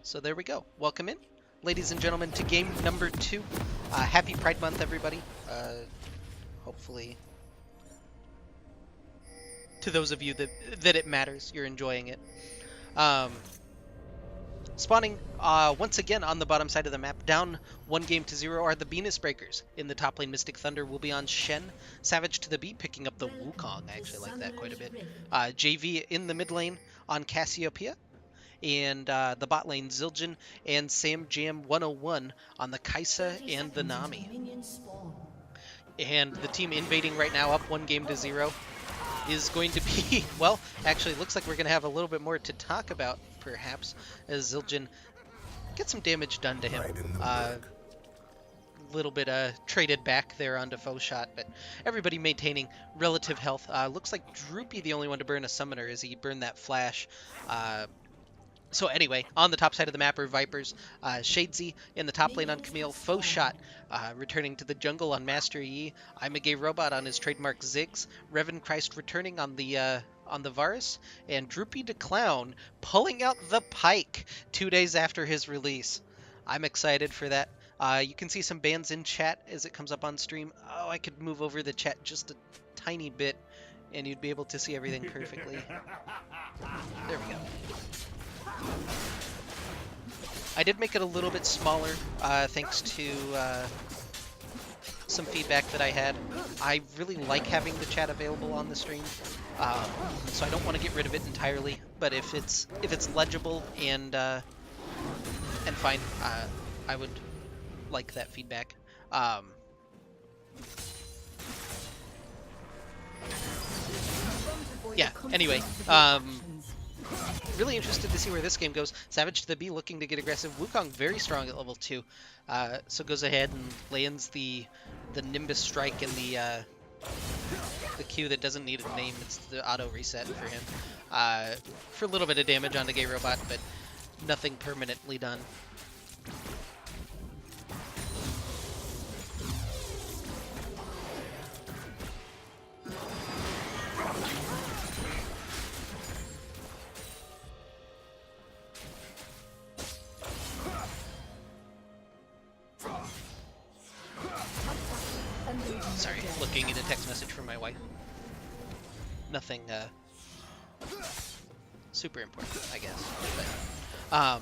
So there we go. Welcome in, ladies and gentlemen, to game number 2. Happy Pride Month, everybody. Hopefully, to those of you that it matters, you're enjoying it. Spawning once again on the bottom side of the map, down 1-0 are the Benis Breakers. In the top lane, Mystic Thunder will be on Shen. Savage to the B, picking up the Wukong. I actually like that quite a bit. JV in the mid lane on Cassiopeia. And the bot lane, Zildjian and Sam Jam 101 on the Kaisa and the Nami. And the team invading right now, up 1-0, is going to be, well, actually, it looks like we're going to have a little bit more to talk about, perhaps, as Zildjian gets some damage done to him. Little bit traded back there onto Faux Shot, but everybody maintaining relative health. Looks like Droopy the only one to burn a summoner as he burned that flash. So anyway, on the top side of the map are Vipers, Shadesy in the top lane on Camille, Faux Shot returning to the jungle on Master Yi, I'm a Gay Robot on his trademark Ziggs, Revan Christ returning on the Varus, and Droopy the Clown pulling out the Pike 2 days after his release. I'm excited for that. You can see some bans in chat as it comes up on stream. Oh, I could move over the chat just a tiny bit, and you'd be able to see everything perfectly. There we go. I did make it a little bit smaller, thanks to some feedback that I had. I really like having the chat available on the stream, so I don't want to get rid of it entirely. But if it's legible and fine, I would like that feedback. Yeah. Anyway. Really interested to see where this game goes. Savage to the B looking to get aggressive. Wukong very strong at level 2. So goes ahead and lands the Nimbus Strike and the Q that doesn't need a name. It's the auto reset for him. For a little bit of damage on the Gay Robot, but nothing permanently done. Sorry, looking at a text message from my wife. Nothing super important, I guess. But,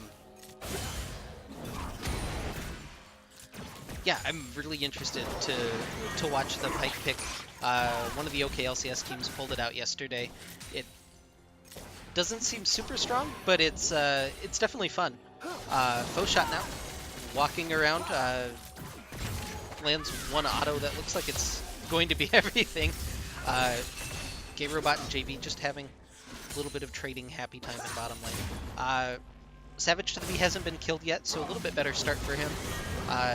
yeah, I'm really interested to watch the Pike pick. One of the OK LCS teams pulled it out yesterday. It doesn't seem super strong, but it's definitely fun. Faux Shot now, walking around. Lands one auto that looks like it's going to be everything. Gay Robot and JV just having a little bit of trading happy time in bottom lane. Savage to the B hasn't been killed yet, so a little bit better start for him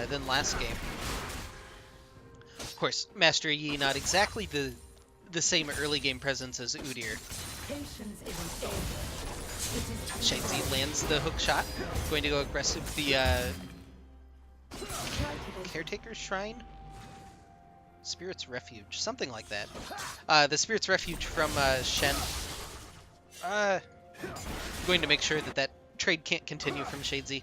than last game. Of course, Master Yi not exactly the same early game presence as Udyr. Shadesy lands the hook shot, going to go aggressive. The Caretaker's Shrine? Spirit's Refuge, something like that. The Spirit's Refuge from Shen. Going to make sure that trade can't continue from Shadesy.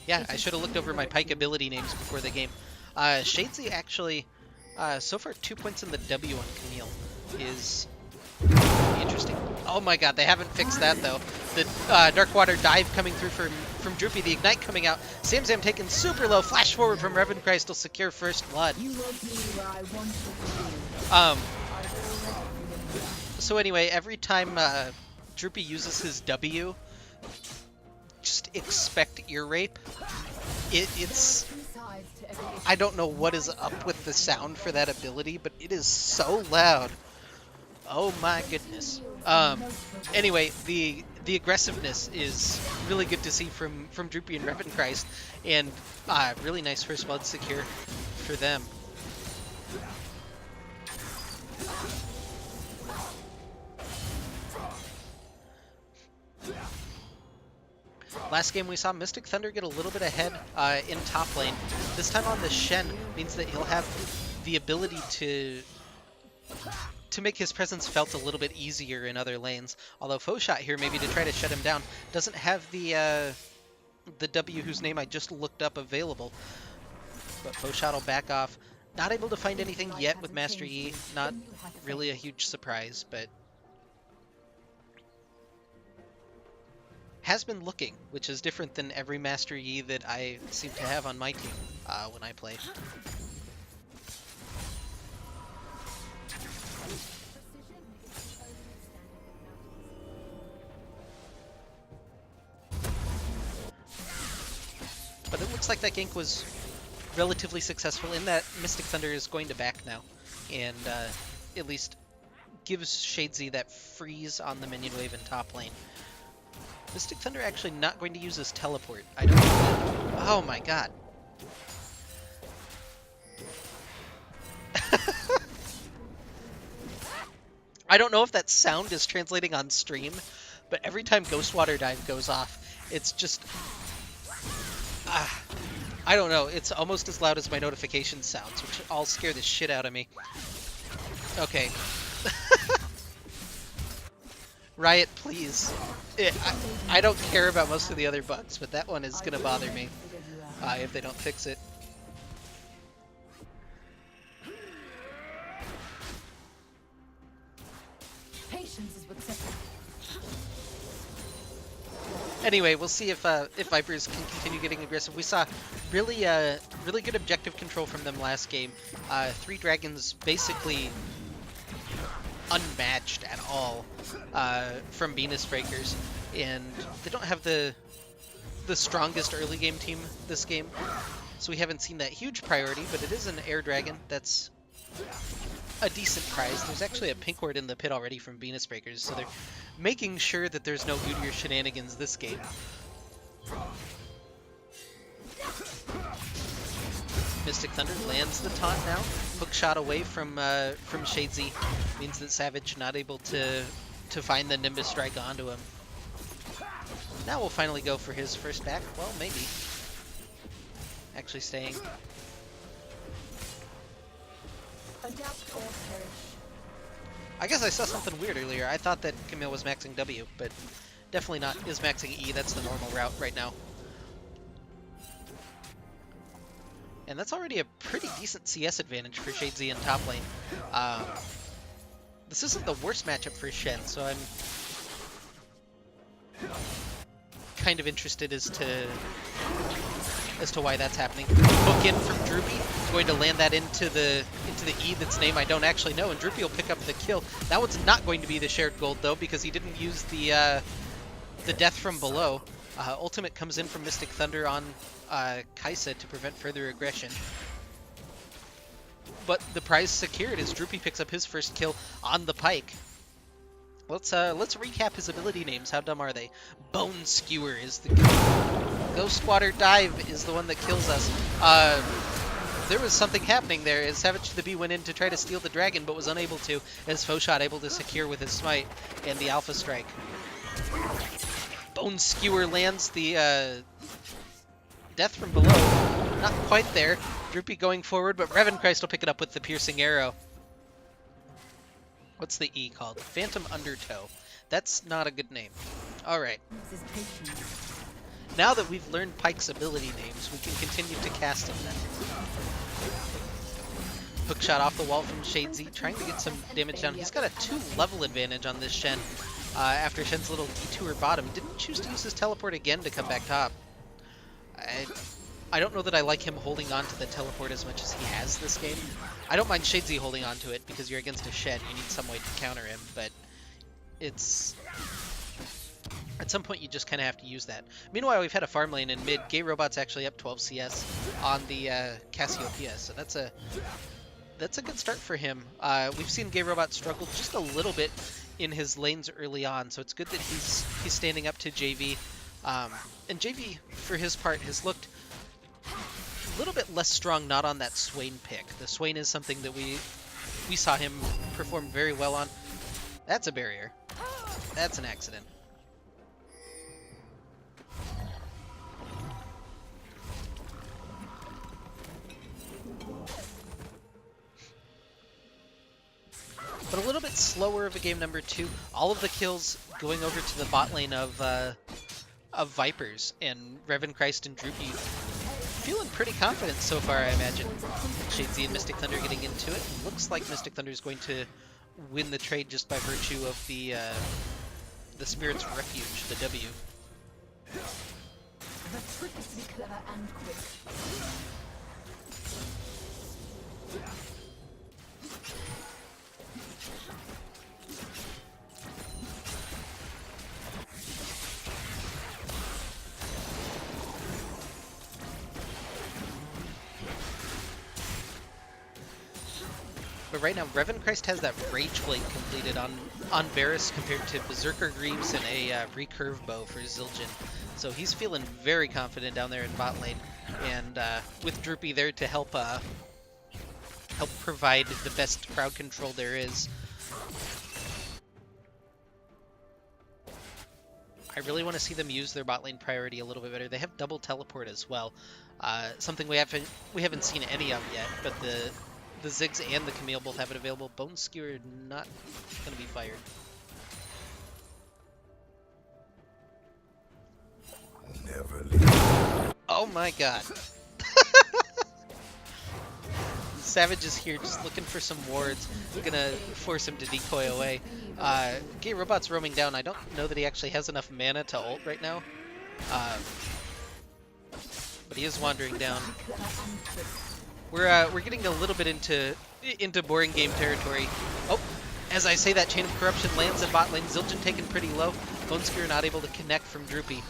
Yeah, I should have looked over my Pike ability names before the game. Shadesy actually, so far 2 points in the W on Camille is interesting. Oh my god, they haven't fixed that though. The Dark Water dive coming through from Droopy, the Ignite coming out. Sam taken super low, flash forward from Revan Christ will secure first blood. So anyway, every time Droopy uses his W, just expect ear rape. It's I don't know what is up with the sound for that ability, but it is so loud. Oh my goodness. Anyway, the aggressiveness is really good to see from Droopy and Revan Christ, and really nice first blood secure for them. Last game we saw Mystic Thunder get a little bit ahead in top lane. This time on the Shen means that he'll have the ability to to make his presence felt a little bit easier in other lanes. Although Faux Shot here, maybe to try to shut him down, doesn't have the W whose name I just looked up available. But Faux Shot will back off. Not able to find anything yet with Master E. Not really a huge surprise, but has been looking, which is different than every Master Yi that I seem to have on my team when I play. But it looks like that gank was relatively successful in that Mystic Thunder is going to back now, and at least gives Shadesy that freeze on the minion wave in top lane. Mystic Thunder actually not going to use his teleport. I don't know. Oh my god. I don't know if that sound is translating on stream, but every time Ghost Water Dive goes off, it's just... I don't know. It's almost as loud as my notification sounds, which all scare the shit out of me. Okay. Riot, please. I don't care about most of the other bugs, but that one is going to bother me if they don't fix it. Anyway, we'll see if Vipers can continue getting aggressive. We saw really really good objective control from them last game. 3 dragons basically unmatched at all from Benis Breakers, and they don't have the strongest early game team this game, so we haven't seen that huge priority, but it is an air dragon. That's a decent prize. There's actually a pink ward in the pit already from Benis Breakers, so they're making sure that there's no Goodyear shenanigans this game. Mystic Thunder lands the taunt now. Hook shot away from Shadesy means that Savage not able to find the Nimbus strike onto him. Now we'll finally go for his first back. Well, maybe. Actually staying. I guess I saw something weird earlier. I thought that Camille was maxing W, but definitely not is maxing E. That's the normal route right now. And that's already a pretty decent CS advantage for Shadesy in top lane. This isn't the worst matchup for Shen, so I'm kind of interested as to why that's happening. Hook in from Droopy, going to land that into the E that's name I don't actually know, and Droopy will pick up the kill. That one's not going to be the shared gold though, because he didn't use the death from below. Ultimate comes in from Mystic Thunder on Kaisa to prevent further aggression. But the prize secured as Droopy picks up his first kill on the Pike. Let's recap his ability names. How dumb are they? Bone Skewer is the Ghost Water Dive is the one that kills us. There was something happening there as Savage the Bee went in to try to steal the dragon, but was unable to, as Faux Shot able to secure with his smite and the Alpha Strike. Bone Skewer lands the death from below. Not quite there. Droopy going forward, but Revenchrist will pick it up with the piercing arrow. What's the E called? Phantom Undertow. That's not a good name. Alright. Now that we've learned Pike's ability names, we can continue to cast him then. Hook shot off the wall from Shadesy, trying to get some damage down. He's got a 2-level advantage on this Shen. After Shen's little detour bottom, didn't choose to use his teleport again to come back top. I don't know that I like him holding on to the teleport as much as he has this game. I don't mind Shadesy holding on to it because you're against a Shen. You need some way to counter him, but it's... At some point, you just kind of have to use that. Meanwhile, we've had a farm lane in mid. Gay Robot's actually up 12 CS on the Cassiopeia, so that's a good start for him. We've seen Gay Robot struggle just a little bit in his lanes early on, so it's good that he's standing up to JV. And JV, for his part, has looked a little bit less strong not on that Swain pick. The Swain is something that we saw him perform very well on. That's a barrier. That's an accident. bit slower of a game number 2. All of the kills going over to the bot lane of Vipers, and Revan Christ and Droopy feeling pretty confident so far, I imagine. Shadesy and Mystic Thunder getting into it. Looks like Mystic Thunder is going to win the trade just by virtue of the Spirit's Refuge, the W. The trick is to be clever and quick. But right now, Revan Christ has that Rage Blade completed on Varus compared to Berserker Greaves and a recurve bow for Zildjian. So he's feeling very confident down there in bot lane, and with Droopy there to help provide the best crowd control there is. I really want to see them use their bot lane priority a little bit better. They have double teleport as well, something we haven't seen any of yet. But the Ziggs and the Camille both have it available. Bone Skewer not going to be fired. Never leave. Oh my god. Savage is here just looking for some wards. Gonna force him to decoy away. Gay Robot's roaming down. I don't know that he actually has enough mana to ult right now. But he is wandering down. We're getting a little bit into boring game territory. Oh, as I say that, Chain of Corruption lands in bot lane. Zildjian taken pretty low. Bone Skewer not able to connect from Droopy.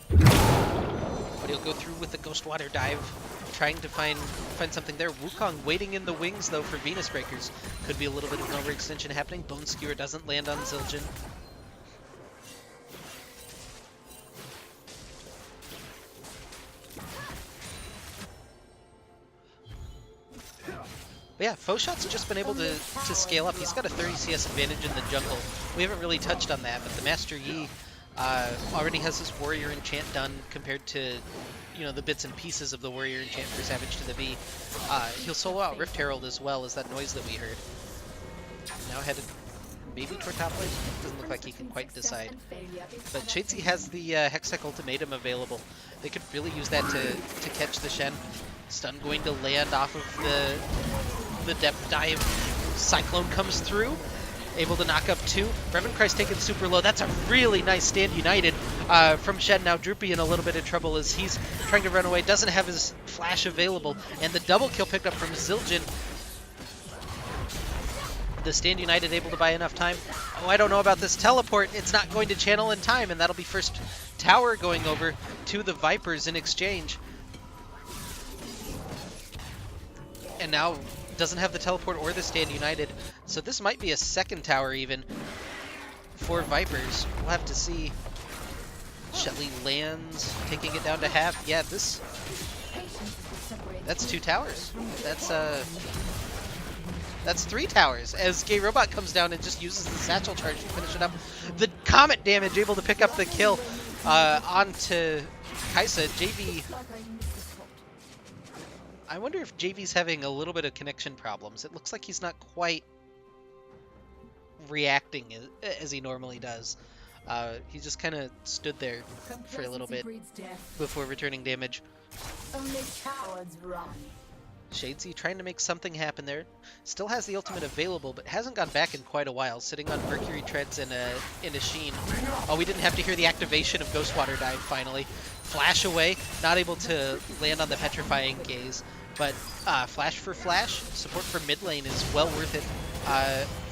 But he'll go through with the Ghost Water Dive, trying to find something there. Wukong waiting in the wings, though, for Venus Breakers. Could be a little bit of an overextension happening. Bone Skewer doesn't land on Zildjian. But yeah, Foshot's just been able to scale up. He's got a 30 CS advantage in the jungle. We haven't really touched on that, but the Master Yi already has his Warrior Enchant done compared to, you know, the bits and pieces of the Warrior Enchant for Savage to the V. He'll solo out Rift Herald as well as that noise that we heard. Now headed maybe toward top lane. Doesn't look like he can quite decide. But Shadesy has the Hextech Ultimatum available. They could really use that to catch the Shen. Stun going to land off of the depth dive. Cyclone comes through. Able to knock up 2. Revan Christ taken super low. That's a really nice stand united from Shen. Now Droopy in a little bit of trouble as he's trying to run away. Doesn't have his flash available. And the double kill picked up from Zildjian. The stand united able to buy enough time. Oh, I don't know about this teleport. It's not going to channel in time, and that'll be first tower going over to the Vipers in exchange. And now doesn't have the teleport or the stand united, so this might be a second tower even for Vipers. We'll have to see. Shelly lands, taking it down to half. Yeah, that's 2 towers. That's 3 towers as Gay Robot comes down and just uses the satchel charge to finish it up. The comet damage able to pick up the kill onto Kaisa. JV. I wonder if JV's having a little bit of connection problems. It looks like he's not quite reacting as he normally does. He just kind of stood there for a little bit before returning damage. Only cowards run. Shadesy trying to make something happen there. Still has the ultimate available, but hasn't gone back in quite a while. Sitting on Mercury Treads in a Sheen. Oh, we didn't have to hear the activation of Ghost Water Dive finally. Flash away, not able to land on the Petrifying Gaze. But flash for flash, support for mid lane is well worth it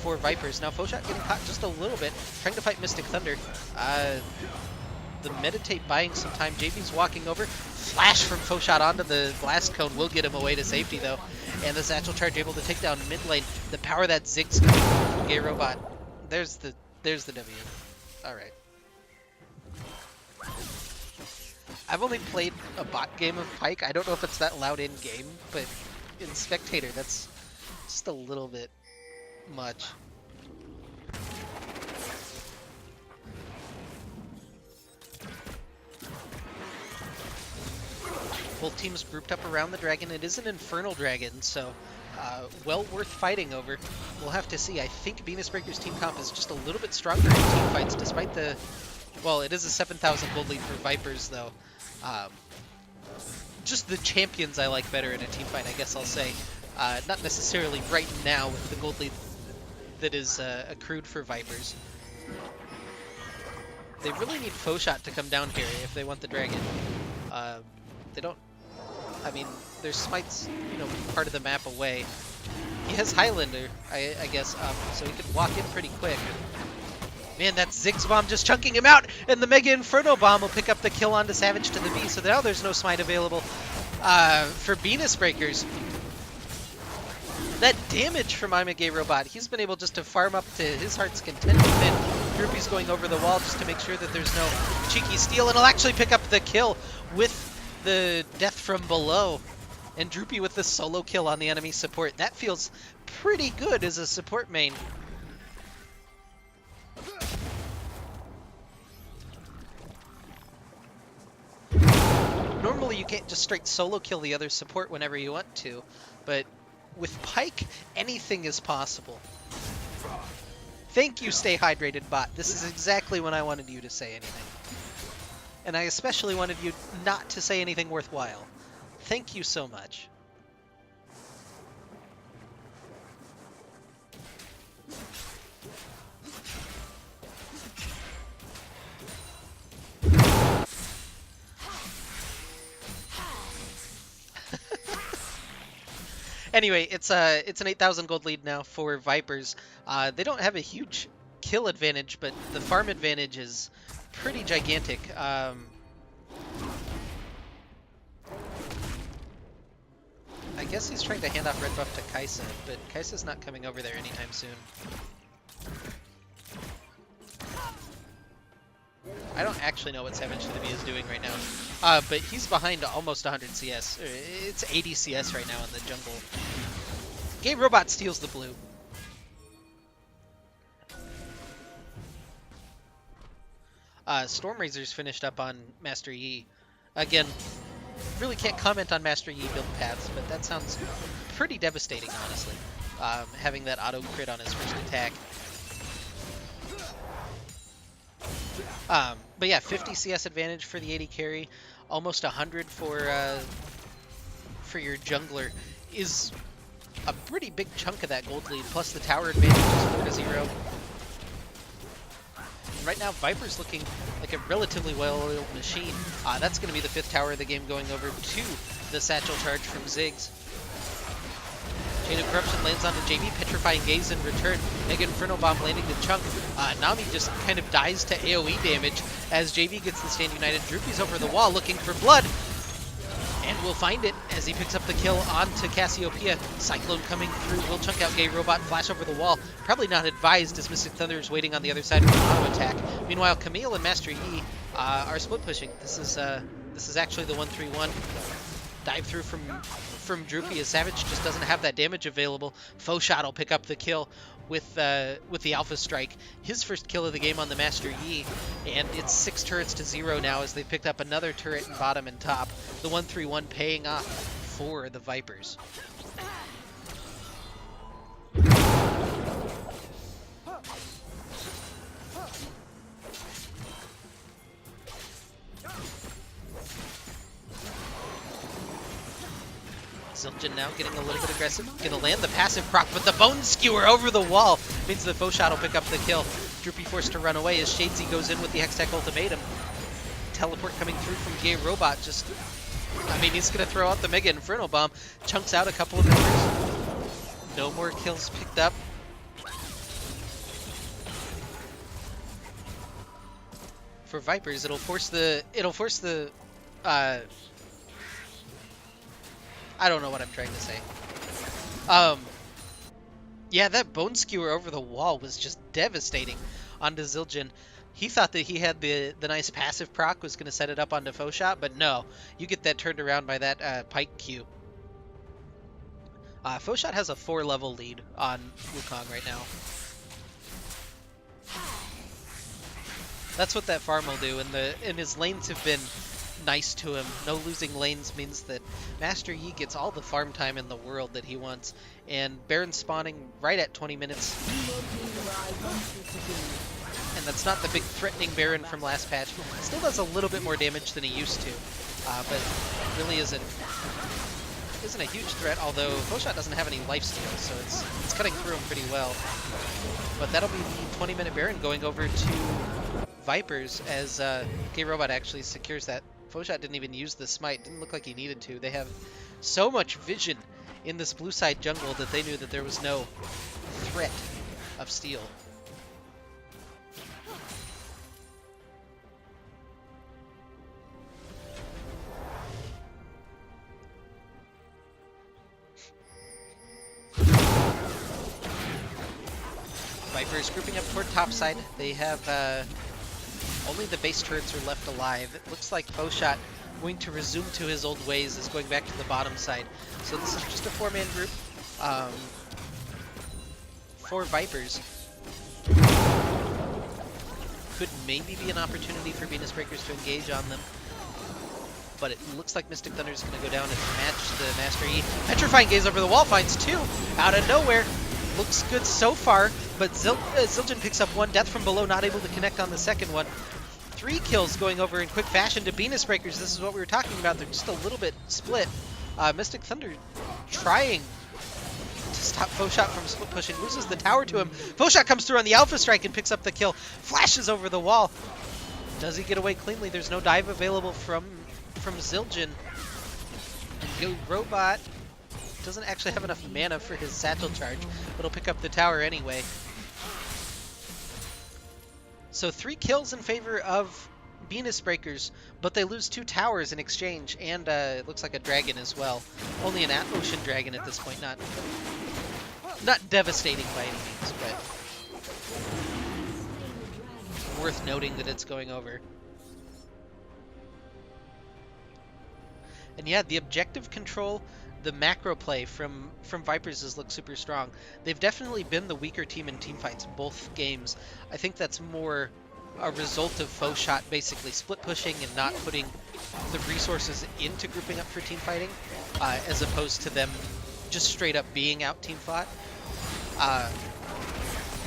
for Vipers. Now Foshot getting caught just a little bit, trying to fight Mystic Thunder. The Meditate buying some time. JV's walking over. Flash from Foshot onto the Blast Cone will get him away to safety though. And the Satchel Charge able to take down mid lane. The power that Ziggs coming from Gay Robot. There's the W. Alright. I've only played a bot game of Pyke. I don't know if it's that loud in-game, but in Spectator, that's just a little bit much. Both teams grouped up around the dragon. It is an infernal dragon, so well worth fighting over. We'll have to see. I think Benis Breaker's team comp is just a little bit stronger in team fights, despite the... Well, it is a 7,000 gold lead for Vipers, though. Just the champions I like better in a team fight, I guess I'll say. Not necessarily right now with the gold lead that is accrued for Vipers. They really need Faux Shot to come down here if they want the dragon. They don't... I mean, their smite's, you know, part of the map away. He has Highlander, I guess, up, so he could walk in pretty quick. Man, that Ziggs bomb just chunking him out, and the Mega Inferno bomb will pick up the kill onto Savage to the B, so now there's no smite available for Benis Breakers. That damage from I'm a Gay Robot, he's been able just to farm up to his heart's content with it. Droopy's going over the wall just to make sure that there's no cheeky steal, and he'll actually pick up the kill with the death from below. And Droopy with the solo kill on the enemy support. That feels pretty good as a support main. Normally you can't just straight solo kill the other support whenever you want to, but with Pyke, anything is possible. Thank you, Stay Hydrated bot. This is exactly when I wanted you to say anything. And I especially wanted you not to say anything worthwhile. Thank you so much. Anyway, it's an 8,000 gold lead now for Vipers. They don't have a huge kill advantage, but the farm advantage is pretty gigantic. I guess he's trying to hand off red buff to Kai'Sa, but Kai'Sa's not coming over there anytime soon. I don't actually know what Savage to the B is doing right now, but he's behind almost 100 CS. It's 80 CS right now in the jungle. Gay Robot steals the blue. Stormrazor's finished up on Master Yi. Again, really can't comment on Master Yi build paths, but that sounds pretty devastating, honestly. Having that auto crit on his first attack. But yeah, 50 CS advantage for the 80 carry, almost 100 for your jungler is a pretty big chunk of that gold lead, plus the tower advantage is 4-0. Right now, Viper's looking like a relatively well-oiled machine. That's going to be the 5th tower of the game going over to the satchel charge from Ziggs. Chain of Corruption lands onto JB, Petrifying Gaze in return. Mega Inferno Bomb landing to Chunk. Nami just kind of dies to AoE damage as JB gets the Stand United. Droopy's over the wall looking for blood. And will find it as he picks up the kill onto Cassiopeia. Cyclone coming through, will chunk out Gay Robot, flash over the wall. Probably not advised as Mystic Thunder is waiting on the other side for an auto attack. Meanwhile, Camille and Master Yi are split pushing. This is actually the 1-3-1. Dive through from Droopy as Savage just doesn't have that damage available. Faux Shot will pick up the kill with the Alpha Strike. His first kill of the game on the Master Yi, and it's 6 turrets to 0 now as they picked up another turret in bottom and top. The 1-3-1 paying off for the Vipers. Zildjian now getting a little bit aggressive. Gonna land the passive proc, but the Bone Skewer over the wall means the Faux Shot will pick up the kill. Droopy forced to run away as Shadesy goes in with the Hextech Ultimatum. Teleport coming through from Gay Robot just... I mean, he's gonna throw out the Mega Inferno Bomb. Chunks out a couple of members. No more kills picked up. For Vipers, it'll force the... I don't know what I'm trying to say. Yeah, that Bone Skewer over the wall was just devastating onto Zildjian. He thought that he had the nice passive proc was going to set it up onto Faux Shot, but no. You get that turned around by that Pyke Q. Faux Shot has a 4-level lead on Wukong right now. That's what that farm will do, and his lanes have been nice to him. No losing lanes means that Master Yi gets all the farm time in the world that he wants. And Baron spawning right at 20 minutes. And that's not the big threatening Baron from last patch. Still does a little bit more damage than he used to, but really isn't a huge threat, although Fauchot doesn't have any lifesteal, so it's cutting through him pretty well. But that'll be the 20-minute Baron going over to Vipers as K-Robot actually secures that. Fauchot didn't even use the smite, didn't look like he needed to. They have so much vision in this blue side jungle that they knew that there was no threat of steal. Vipers grouping up toward topside. They have only the base turrets are left alive. It looks like Fauchot going to resume to his old ways, is going back to the bottom side. So this is just a 4-man group. 4 Vipers. Could maybe be an opportunity for Benis Breakers to engage on them. But it looks like Mystic Thunder is going to go down and match the Master Yi. Petrifying Gaze over the wall finds 2 out of nowhere. Looks good so far, but Zildjian picks up 1 death from below, not able to connect on the second one. 3 kills going over in quick fashion to Benis Breakers. This is what we were talking about. They're just a little bit split. Mystic Thunder trying to stop Fauchot from split pushing. Loses the tower to him. Fauchot comes through on the Alpha Strike and picks up the kill. Flashes over the wall. Does he get away cleanly? There's no dive available from Zildjian. And Robot doesn't actually have enough mana for his satchel charge, but he'll pick up the tower anyway. So 3 kills in favor of Benis Breakers, but they lose 2 towers in exchange, and it looks like a dragon as well. Only an ocean dragon at this point, not devastating by any means, but worth noting that it's going over. And yeah, the objective control, the macro play from Vipers has looked super strong. They've definitely been the weaker team in teamfights both games. I think that's more a result of Fauchot basically split pushing and not putting the resources into grouping up for team fighting, as opposed to them just straight up being out team fought.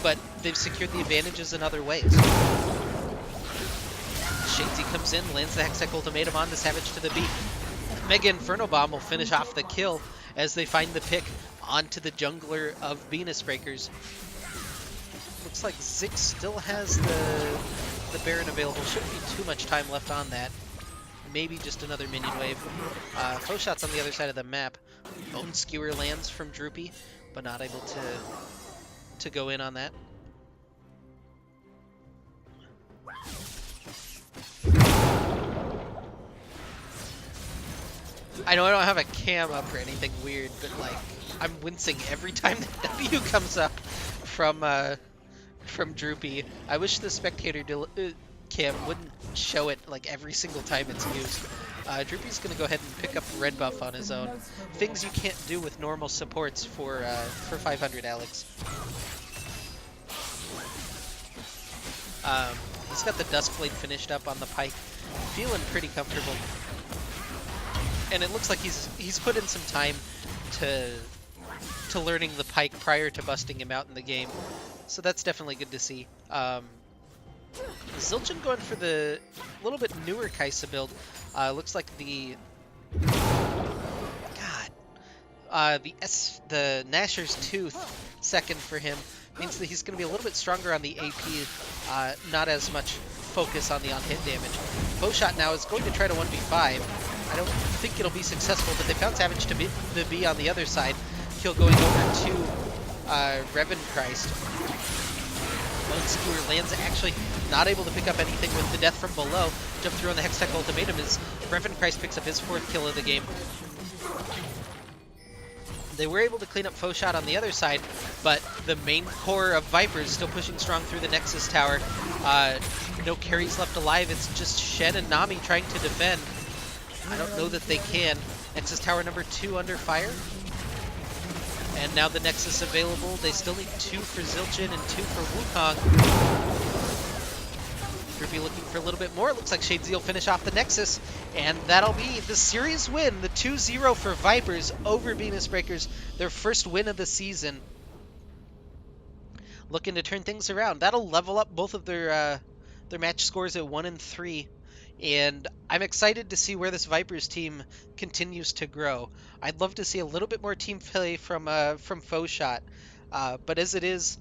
But they've secured the advantages in other ways. Shadesy comes in, lands the Hextech Ultimatum on the Savage to the beat. Mega Inferno Bomb will finish off the kill as they find the pick onto the jungler of Benis Breakers. Looks like Zix still has the Baron available. Shouldn't be too much time left on that. Maybe just another minion wave. Fauchot's on the other side of the map. Bone Skewer lands from Droopy, but not able to go in on that. I know I don't have a cam up or anything weird, but like I'm wincing every time the W comes up from Droopy. I wish the spectator cam wouldn't show it like every single time it's used. Droopy's gonna go ahead and pick up red buff on his own. Things you can't do with normal supports for 500, Alex. He's got the Duskblade finished up on the pike, feeling pretty comfortable. And it looks like he's put in some time to learning the pike prior to busting him out in the game, so that's definitely good to see. Zildjian going for the little bit newer Kai'Sa build. Looks like the Nashor's Tooth second for him means that he's going to be a little bit stronger on the AP, not as much focus on the on-hit damage. Fauchot now is going to try to 1v5. I don't think it'll be successful, but they found Savage to be on the other side. Kill going over to Revan Christ. Bone Skewer lands, actually not able to pick up anything with the death from below. Jump through on the Hextech Ultimatum as Revan Christ picks up his 4th kill of the game. They were able to clean up Fauchot on the other side, but the main core of Vipers still pushing strong through the Nexus Tower. No carries left alive, it's just Shen and Nami trying to defend. I don't know that they can. Nexus Tower number 2 under fire. And now the Nexus available. They still need 2 for Zildjian and 2 for Wukong. Droopy looking for a little bit more. It looks like Shades will finish off the Nexus, and that'll be the series win. The 2-0 for Vipers over Venus Breakers, their first win of the season. Looking to turn things around. That'll level up both of their match scores at 1 and 3. And I'm excited to see where this Vipers team continues to grow. I'd love to see a little bit more team play from Faux Shot. But as it is,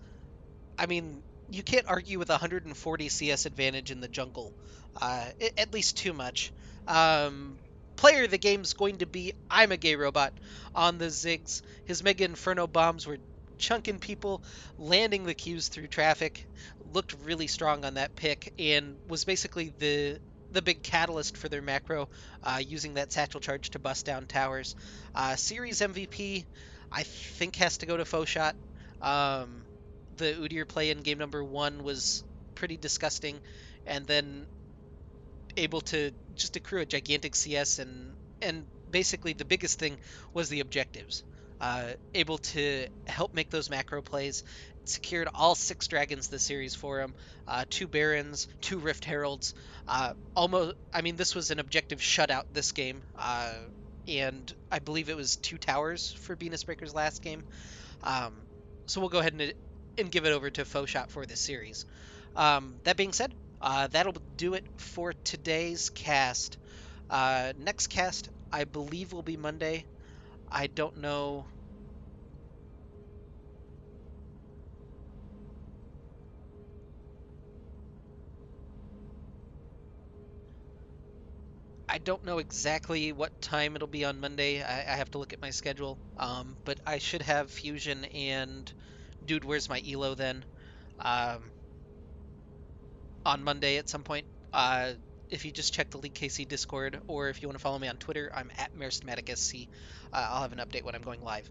I mean, you can't argue with 140 CS advantage in the jungle, at least too much. Um, Player of the game's going to be I'm a Gay Robot on the Ziggs. His Mega Inferno bombs were chunking people, landing the queues through traffic. Looked really strong on that pick and was basically the big catalyst for their macro, using that satchel charge to bust down towers. Series MVP, I think, has to go to Faux Shot. Um, the Udyr play in game number 1 was pretty disgusting, and then able to just accrue a gigantic CS, and basically the biggest thing was the objectives. Able to help make those macro plays. Secured all 6 dragons this series for him, 2 barons, 2 rift heralds. Almost, I mean, this was an objective shutout this game, and I believe it was 2 towers for Venus Breakers last game. Um, so we'll go ahead and give it over to Faux Shot for this series. That being said, that'll do it for today's cast. Next cast, I believe, will be Monday. I don't know. I don't know exactly what time it'll be on Monday. I have to look at my schedule. But I should have Fusion and Dude, Where's My Elo then? Um, on Monday at some point. If you just check the League KC Discord, or if you want to follow me on Twitter, I'm at MarismaticSC. I'll have an update when I'm going live.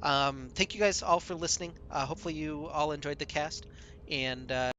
Thank you guys all for listening. Hopefully you all enjoyed the cast, and